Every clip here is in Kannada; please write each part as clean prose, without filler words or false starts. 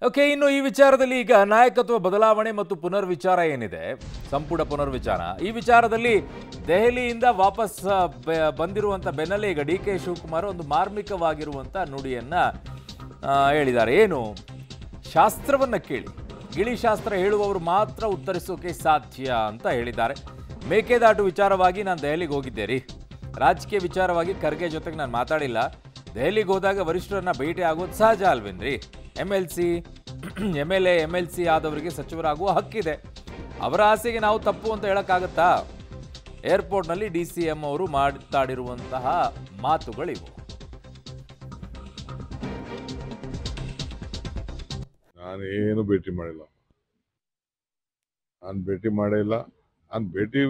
ಓಕೆ, ಇನ್ನು ಈ ವಿಚಾರದಲ್ಲಿ ಈಗ ನಾಯಕತ್ವ ಬದಲಾವಣೆ ಮತ್ತು ಪುನರ್ವಿಚಾರ ಏನಿದೆ, ಸಂಪುಟ ಪುನರ್ವಿಚಾರ, ಈ ವಿಚಾರದಲ್ಲಿ ದೆಹಲಿಯಿಂದ ವಾಪಸ್ ಬಂದಿರುವಂಥ ಬೆನ್ನಲ್ಲೇ ಈಗ ಡಿ ಕೆ ಶಿವಕುಮಾರ್ ಒಂದು ಮಾರ್ಮಿಕವಾಗಿರುವಂಥ ನುಡಿಯನ್ನ ಹೇಳಿದ್ದಾರೆ. ಏನು? ಶಾಸ್ತ್ರವನ್ನ ಕೇಳಿ, ಗಿಳಿಶಾಸ್ತ್ರ ಹೇಳುವವರು ಮಾತ್ರ ಉತ್ತರಿಸೋಕೆ ಸಾಧ್ಯ ಅಂತ ಹೇಳಿದ್ದಾರೆ. ಮೇಕೆದಾಟು ವಿಚಾರವಾಗಿ ನಾನು ದೆಹಲಿಗೆ ಹೋಗಿದ್ದೆ ರೀ, ರಾಜಕೀಯ ವಿಚಾರವಾಗಿ ಖರ್ಗೆ ಜೊತೆಗೆ ನಾನು ಮಾತಾಡಿಲ್ಲ. ದೆಹಲಿಗೆ ಹೋದಾಗ ವರಿಷ್ಠರನ್ನ ಭೇಟಿ ಆಗೋದು ಸಹಜ ಅಲ್ವೇನ್ರಿ? MLC, MLA, MLC ಆದವರಿಗೆ ಸಚಿವರಾಗುವ ಹಕ್ಕಿದೆ. ಅವರ ಆಸೆಗೆ ನಾವು ತಪ್ಪು ಅಂತ ಹೇಳಕ್ಕಾಗತ್ತಾ? ಏರ್ಪೋರ್ಟ್ನಲ್ಲಿ DCM ಅವರು ಮಾತಾಡಿರುವಂತಹ ಮಾತುಗಳಿವು. ನಾನೇನು ಭೇಟಿ ಮಾಡಿಲ್ಲ. ನಾನು ಭೇಟಿ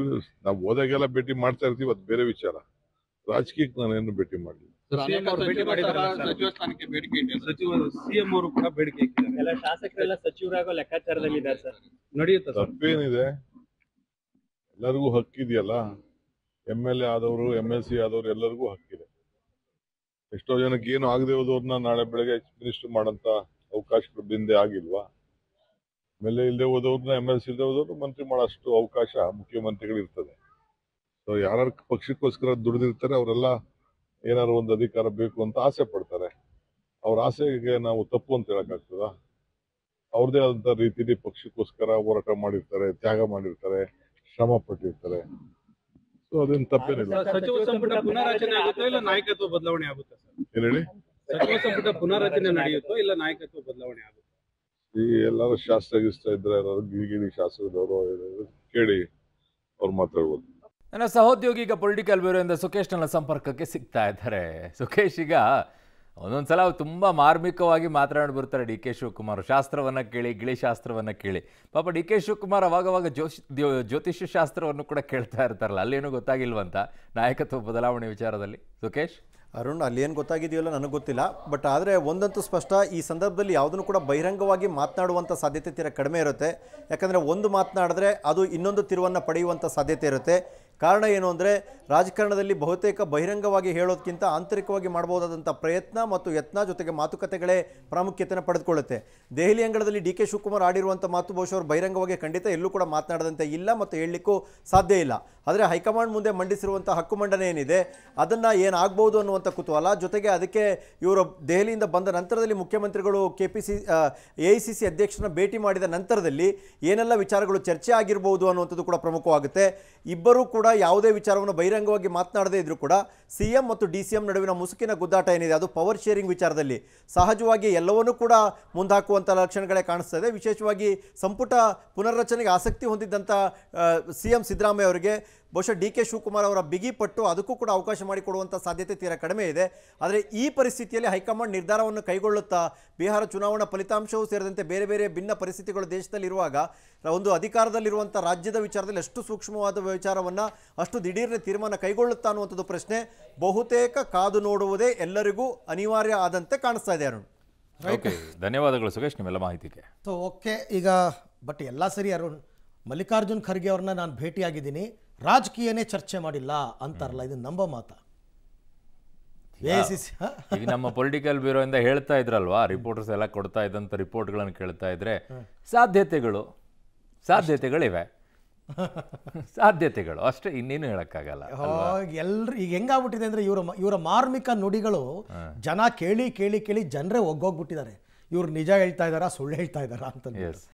ನಾವು ಹೋದಾಗೆಲ್ಲ ಭೇಟಿ ಮಾಡ್ತಾ ಇರ್ತೀವಿ, ಅದು ಬೇರೆ ವಿಚಾರ. ರಾಜಕೀಯಕ್ಕೆ ನಾನೇನು ಭೇಟಿ ಮಾಡಿಲ್ಲ. ಶಾಸಕರೆಲ್ಲ ಸಚಿವರಾಗೋ ಲೆಕ್ಕಾಚಾರದಲ್ಲಿದ್ದಾರೆ ಸರ್, ನಡೆಯುತ್ತೆ? ತಪ್ಪೇನಿದೆ? ಎಲ್ಲರಿಗೂ ಹಕ್ಕಿದೆಯಲ್ಲ. MLA ಆದವರು, MLC ಆದವರು ಎಲ್ಲರಿಗೂ ಹಕ್ಕಿದೆ. ಎಷ್ಟೋ ಜನಕ್ಕೆ ಏನು ಆಗದೆ ಹೋದವ್ರನ್ನ ನಾಳೆ ಬೆಳಗ್ಗೆ ಮಿನಿಸ್ಟರ್ ಮಾಡೋಂಥ ಅವಕಾಶಗಳು ಹಿಂದೆ ಆಗಿಲ್ವಾ? MLA ಇಲ್ಲದೆ ಹೋದವ್ರನ್ನ MLC ಇಲ್ಲದೆ ಹೋದವ್ರು ಮಂತ್ರಿ ಮಾಡೋಷ್ಟು ಅವಕಾಶ ಮುಖ್ಯಮಂತ್ರಿಗಳು ಇರ್ತದೆ. ಸೊ ಯಾರು ಪಕ್ಷಕ್ಕೋಸ್ಕರ ದುಡಿದಿರ್ತಾರೆ ಅವರೆಲ್ಲ ಏನಾದ್ರು ಒಂದು ಅಧಿಕಾರ ಬೇಕು ಅಂತ ಆಸೆ ಪಡ್ತಾರೆ. ಅವ್ರ ಆಸೆಗೆ ನಾವು ತಪ್ಪು ಅಂತ ಹೇಳಕ್ಕಾಗ್ತದ? ಅವ್ರದೇ ಆದಂತ ರೀತಿಯಲ್ಲಿ ಪಕ್ಷಕ್ಕೋಸ್ಕರ ಹೋರಾಟ ಮಾಡಿರ್ತಾರೆ, ತ್ಯಾಗ ಮಾಡಿರ್ತಾರೆ, ಶ್ರಮ ಪಟ್ಟಿರ್ತಾರೆ. ಸೊ ಅದೇನು ತಪ್ಪೇನಿಲ್ಲ. ಸಚಿವ ಸಂಪುಟ ಪುನರಾಚನೆ ಆಗುತ್ತೋ ಇಲ್ಲ ನಾಯಕತ್ವ ಬದಲಾವಣೆ ಆಗುತ್ತೆ ಸರ್? ಏನ್ ಹೇಳಿ? ಸಚಿವ ಸಂಪುಟ ಪುನರಾಚನೆ ನಡೆಯುತ್ತೋ ಇಲ್ಲ ನಾಯಕತ್ವ ಬದಲಾವಣೆ ಆಗುತ್ತೆ? ಈ ಎಲ್ಲರೂ ಶಾಸ್ತ್ರಗಿಸ್ತಾ ಇದ್ರೆ ಗಿರಿಗಿರಿ ಶಾಸ್ತ್ರದವರು ಕೇಳಿ ಅವ್ರು ಮಾತಾಡ್ಬೋದು. ನನ್ನ ಸಹೋದ್ಯೋಗಿ ಈಗ ಪೊಲಿಟಿಕಲ್ ಬ್ಯೂರೋಯಿಂದ ಸುಖೇಶ್ ನನ್ನ ಸಂಪರ್ಕಕ್ಕೆ ಸಿಗ್ತಾ ಇದ್ದಾರೆ. ಸುಖೇಶ್, ಈಗ ಒಂದೊಂದ್ಸಲ ತುಂಬ ಮಾರ್ಮಿಕವಾಗಿ ಮಾತನಾಡಿ ಬರ್ತಾರೆ ಡಿ ಕೆ ಶಿವಕುಮಾರ್. ಶಾಸ್ತ್ರವನ್ನು ಕೇಳಿ, ಗಿಳಿಶಾಸ್ತ್ರವನ್ನು ಕೇಳಿ. ಪಾಪ ಡಿ ಕೆ ಶಿವಕುಮಾರ್ ಅವಾಗವಾಗ ಜ್ಯೋತಿಷ್ಯ ಶಾಸ್ತ್ರವನ್ನು ಕೂಡ ಕೇಳ್ತಾ ಇರ್ತಾರಲ್ಲ, ಅಲ್ಲೇನೂ ಗೊತ್ತಾಗಿಲ್ವಂತ ನಾಯಕತ್ವ ಬದಲಾವಣೆ ವಿಚಾರದಲ್ಲಿ? ಸುಖೇಶ್ ಅರುಣ್, ಅಲ್ಲಿ ಏನು ಗೊತ್ತಾಗಿದೆಯಲ್ಲ ನನಗೆ ಗೊತ್ತಿಲ್ಲ. ಬಟ್ ಆದರೆ ಒಂದಂತೂ ಸ್ಪಷ್ಟ, ಈ ಸಂದರ್ಭದಲ್ಲಿ ಯಾವುದನ್ನು ಕೂಡ ಬಹಿರಂಗವಾಗಿ ಮಾತನಾಡುವಂಥ ಸಾಧ್ಯತೆ ತೀರ ಕಡಿಮೆ ಇರುತ್ತೆ. ಯಾಕಂದರೆ ಒಂದು ಮಾತನಾಡಿದ್ರೆ ಅದು ಇನ್ನೊಂದು ತಿರುವನ್ನು ಪಡೆಯುವಂಥ ಸಾಧ್ಯತೆ ಇರುತ್ತೆ. ಕಾರಣ ಏನು ಅಂದರೆ, ರಾಜಕಾರಣದಲ್ಲಿ ಬಹುತೇಕ ಬಹಿರಂಗವಾಗಿ ಹೇಳೋದಕ್ಕಿಂತ ಆಂತರಿಕವಾಗಿ ಮಾಡಬಹುದಾದಂಥ ಪ್ರಯತ್ನ ಮತ್ತು ಯತ್ನ ಜೊತೆಗೆ ಮಾತುಕತೆಗಳೇ ಪ್ರಾಮುಖ್ಯತೆಯನ್ನು ಪಡೆದುಕೊಳ್ಳುತ್ತೆ. ದೆಹಲಿ ಅಂಗಳದಲ್ಲಿ ಡಿ ಕೆ ಶಿವಕುಮಾರ್ ಆಡಿರುವಂಥ ಮಾತು ಬಹುಶಃ ಅವರು ಬಹಿರಂಗವಾಗಿ ಖಂಡಿತ ಎಲ್ಲೂ ಕೂಡ ಮಾತನಾಡದಂತೆ ಇಲ್ಲ ಮತ್ತು ಹೇಳಲಿಕ್ಕೂ ಸಾಧ್ಯ ಇಲ್ಲ. ಆದರೆ ಹೈಕಮಾಂಡ್ ಮುಂದೆ ಮಂಡಿಸಿರುವಂಥ ಹಕ್ಕು ಮಂಡನೆ ಏನಿದೆ, ಅದನ್ನು ಏನಾಗ್ಬೋದು ಅನ್ನುವಂಥ ಕುತೂಹಲ, ಜೊತೆಗೆ ಅದಕ್ಕೆ ಇವರು ದೆಹಲಿಯಿಂದ ಬಂದ ನಂತರದಲ್ಲಿ ಮುಖ್ಯಮಂತ್ರಿಗಳು AICC ಅಧ್ಯಕ್ಷರನ್ನ ಭೇಟಿ ಮಾಡಿದ ನಂತರದಲ್ಲಿ ಏನೆಲ್ಲ ವಿಚಾರಗಳು ಚರ್ಚೆ ಆಗಿರ್ಬೋದು ಅನ್ನುವಂಥದ್ದು ಕೂಡ ಪ್ರಮುಖವಾಗುತ್ತೆ. ಇಬ್ಬರೂ ಕೂಡ ಯಾವುದೇ ವಿಚಾರವನ್ನು ಬಹಿರಂಗವಾಗಿ ಮಾತನಾಡದೇ ಇದ್ರೂ ಕೂಡ CM ಮತ್ತು DCM ನಡುವಿನ ಮುಸುಕಿನ ಗುದ್ದಾಟ ಏನಿದೆ, ಅದು ಪವರ್ ಶೇರಿಂಗ್ ವಿಚಾರದಲ್ಲಿ ಸಹಜವಾಗಿ ಎಲ್ಲವನ್ನೂ ಕೂಡ ಮುಂದಾಕುವಂಥ ಲಕ್ಷಣಗಳೇ ಕಾಣಿಸ್ತಾ ಇದೆ. ವಿಶೇಷವಾಗಿ ಸಂಪುಟ ಪುನರ್ರಚನೆಗೆ ಆಸಕ್ತಿ ಹೊಂದಿದ್ದಂಥ CM ಸಿದ್ದರಾಮಯ್ಯ ಅವರಿಗೆ ಬಹುಶಃ ಡಿ ಕೆ ಶಿವಕುಮಾರ್ ಅವರ ಬಿಗಿಪಟ್ಟು ಅದಕ್ಕೂ ಕೂಡ ಅವಕಾಶ ಮಾಡಿಕೊಡುವಂಥ ಸಾಧ್ಯತೆ ತೀರಾ ಕಡಿಮೆ ಇದೆ. ಆದರೆ ಈ ಪರಿಸ್ಥಿತಿಯಲ್ಲಿ ಹೈಕಮಾಂಡ್ ನಿರ್ಧಾರವನ್ನು ಕೈಗೊಳ್ಳುತ್ತಾ, ಬಿಹಾರ ಚುನಾವಣಾ ಫಲಿತಾಂಶವೂ ಸೇರಿದಂತೆ ಬೇರೆ ಬೇರೆ ಭಿನ್ನ ಪರಿಸ್ಥಿತಿಗಳು ದೇಶದಲ್ಲಿರುವಾಗ ಒಂದು ಅಧಿಕಾರದಲ್ಲಿರುವಂಥ ರಾಜ್ಯದ ವಿಚಾರದಲ್ಲಿ ಎಷ್ಟು ಸೂಕ್ಷ್ಮವಾದ ವಿಚಾರವನ್ನು ಅಷ್ಟು ದಿಢೀರ್ನೆ ತೀರ್ಮಾನ ಕೈಗೊಳ್ಳುತ್ತಾ ಅನ್ನುವಂಥದ್ದು ಪ್ರಶ್ನೆ ಬಹುತೇಕ ಕಾದು ನೋಡುವುದೇ ಎಲ್ಲರಿಗೂ ಅನಿವಾರ್ಯ ಆದಂತೆ ಕಾಣಿಸ್ತಾ ಇದೆ. ಅರುಣ್, ಓಕೆ, ಧನ್ಯವಾದಗಳು ಸುಖೇಶ್ ನಿಮ್ಮೆಲ್ಲ ಮಾಹಿತಿಗೆ. ಸೊ ಓಕೆ, ಈಗ ಬಟ್ ಎಲ್ಲ ಸರಿ ಅರುಣ್, ಮಲ್ಲಿಕಾರ್ಜುನ್ ಖರ್ಗೆ ಅವ್ರನ್ನ ನಾನು ಭೇಟಿಯಾಗಿದ್ದೀನಿ, ರಾಜಕೀಯನೇ ಚರ್ಚೆ ಮಾಡಿಲ್ಲ ಅಂತಾರಲ್ಲ, ಇದು ನಂಬೋ ಮಾತಾ? ಈಗ ನಮ್ಮ ಪೊಲಿಟಿಕಲ್ ಬ್ಯೂರೋ ಇಂದ ಹೇಳ್ತಾ ಇದ್ರಲ್ವಾ, ರಿಪೋರ್ಟರ್ಸ್ ಎಲ್ಲ ಕೊಡ್ತಾ ಇದ್ದಂಥ ರಿಪೋರ್ಟ್ಗಳನ್ನು ಕೇಳ್ತಾ ಇದ್ರೆ ಸಾಧ್ಯತೆಗಳಿವೆ ಸಾಧ್ಯತೆಗಳು ಅಷ್ಟೇ, ಇನ್ನೇನು ಹೇಳಕ್ಕಾಗಲ್ಲ. ಎಲ್ರು ಈಗ ಹೆಂಗಾಗ್ಬಿಟ್ಟಿದೆ ಅಂದ್ರೆ, ಇವರ ಮಾರ್ಮಿಕ ನುಡಿಗಳು ಜನ ಕೇಳಿ ಕೇಳಿ ಕೇಳಿ ಜನರೇ ಒಗ್ಗೋಗ್ಬಿಟ್ಟಿದ್ದಾರೆ. ಇವ್ರು ನಿಜ ಹೇಳ್ತಾ ಇದ್ದಾರಾ ಸುಳ್ಳು ಹೇಳ್ತಾ ಇದ್ದಾರಾ ಅಂತ.